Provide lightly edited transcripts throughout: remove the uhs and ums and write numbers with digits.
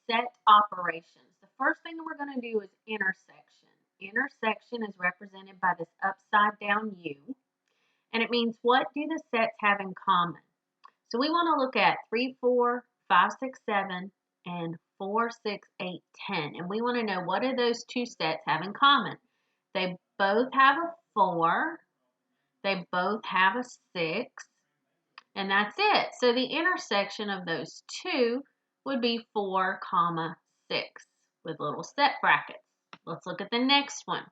set operations. The first thing that we're going to do is intersection. Intersection is represented by this upside down U, and it means what do the sets have in common? So we want to look at 3, 4, 5, 6, 7, and 4, 6, 8, 10. And we want to know what do those two sets have in common? They both have a 4, they both have a 6, and that's it. So the intersection of those two would be 4, comma 6 with little set brackets. Let's look at the next one.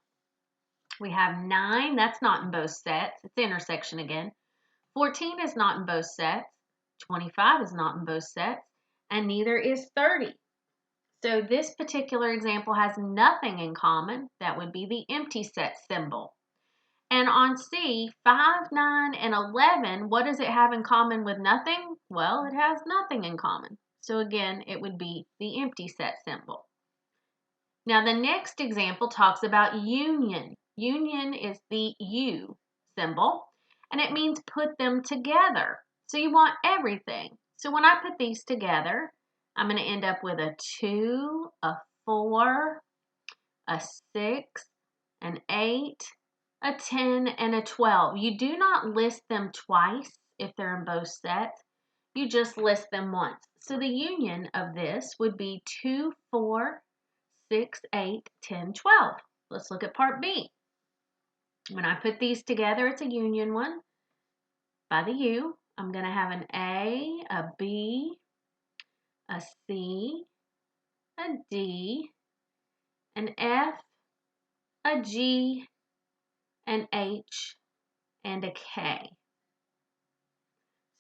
We have 9, that's not in both sets. It's intersection again. 14 is not in both sets. 25 is not in both sets. And neither is 30. So this particular example has nothing in common. That would be the empty set symbol. And on C, 5, 9, and 11, what does it have in common with nothing? Well, it has nothing in common. So again, it would be the empty set symbol. Now the next example talks about union. Union is the U symbol, and it means put them together. So you want everything. So when I put these together, I'm going to end up with a 2, a 4, a 6, an 8, a 10, and a 12. You do not list them twice if they're in both sets. You just list them once. So the union of this would be 2, 4, 6, 8, 10, 12. Let's look at part B. When I put these together, it's a union one. By the U, I'm going to have an A B, a C, a D, an F, a G, an H, and a K.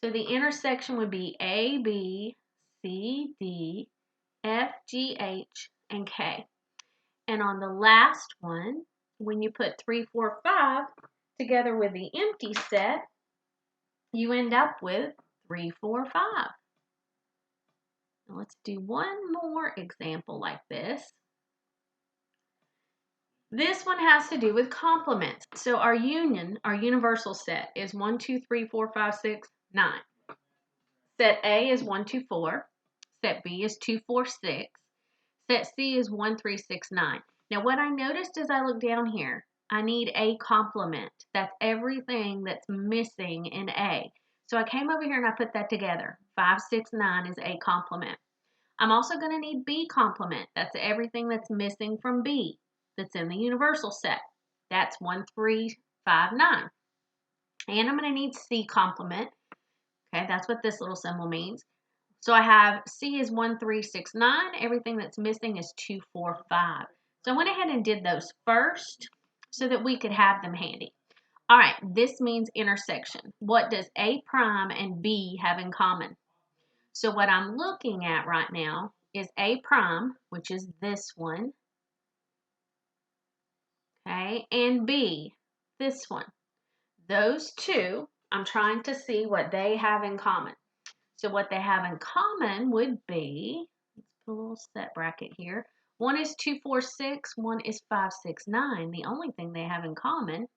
So the intersection would be A, B, C, D, F, G, H, and K. And on the last one, when you put 3, 4, 5 together with the empty set, you end up with 3, 4, 5. Now let's do one more example like this. This one has to do with complements. So our union, our universal set is 1, 2, 3, 4, 5, 6, 9. Set A is 1, 2, 4. Set B is 2, 4, 6. Set C is 1, 3, 6, 9. Now what I noticed as I look down here, I need a complement. That's everything that's missing in A. So I came over here and I put that together. 5, 6, 9 is A complement. I'm also going to need B complement. That's everything that's missing from B that's in the universal set. That's 1, 3, 5, 9. And I'm going to need C complement. Okay, that's what this little symbol means. So I have C is 1, 3, 6, 9. Everything that's missing is 2, 4, 5. So I went ahead and did those first so that we could have them handy. All right, this means intersection. What does A prime and B have in common? So what I'm looking at right now is A prime, which is this one, okay, and B, this one. Those two, I'm trying to see what they have in common. So what they have in common would be, let's put a little set bracket here. One is 2, 4, 6, one is 5, 6, 9. The only thing they have in common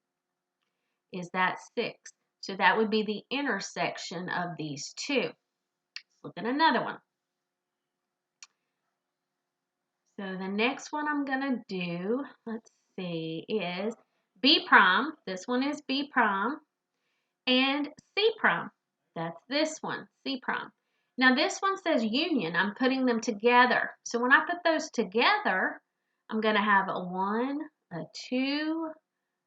is that 6. So that would be the intersection of these two. Let's look at another one. So the next one I'm going to do, let's see, is B prime. This one is B prime. And C prime. That's this one, C prime. Now this one says union. I'm putting them together. So when I put those together, I'm going to have a 1, a 2,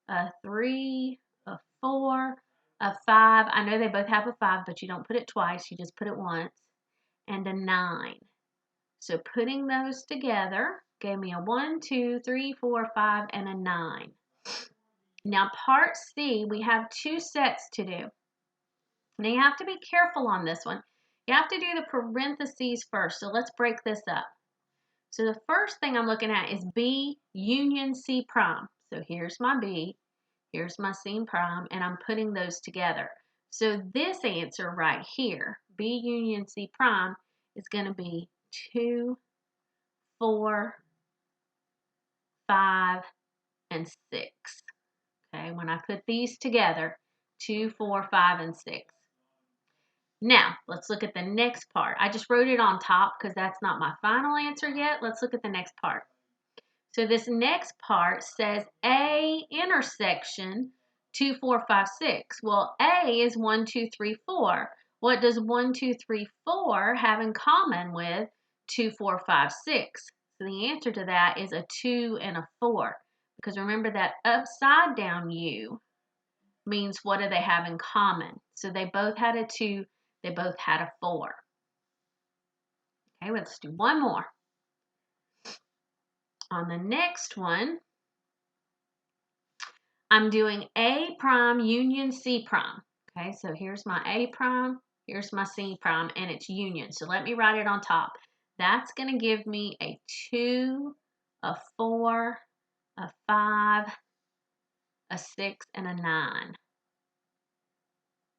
a 3, a 4, a 5. I know they both have a 5, but you don't put it twice. You just put it once. And a 9. So putting those together gave me a 1, 2, 3, 4, 5, and a 9. Now part C, we have two sets to do. Now you have to be careful on this one. You have to do the parentheses first. So let's break this up. So the first thing I'm looking at is B union C prime. So here's my B, here's my C prime, and I'm putting those together. So this answer right here, B union C prime, is going to be 2, 4, 5, and 6. Okay, when I put these together, 2, 4, 5, and 6. Now, let's look at the next part. I just wrote it on top because that's not my final answer yet. Let's look at the next part. So this next part says A intersection 2, 4, 5, 6. Well, A is 1, 2, 3, 4. What does 1, 2, 3, 4 have in common with 2, 4, 5, 6? So the answer to that is a 2 and a 4. Because remember that upside down U means what do they have in common? So they both had a 2, they both had a 4. Okay, let's do one more. On the next one, I'm doing A prime union C prime. Okay, so here's my A prime, here's my C prime, and it's union. So let me write it on top. That's going to give me a 2, a 4, a 5, a 6, and a 9.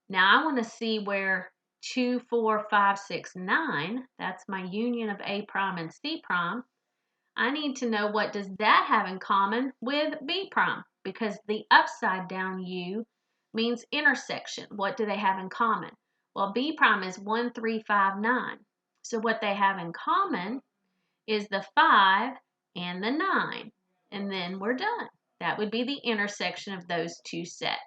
Now I want to see where 2, 4, 5, 6, 9, that's my union of A prime and C prime. I need to know what does that have in common with B prime, because the upside down U means intersection. What do they have in common? Well, B prime is 1, 3, 5, 9. So what they have in common is the 5 and the 9. And then we're done. That would be the intersection of those two sets.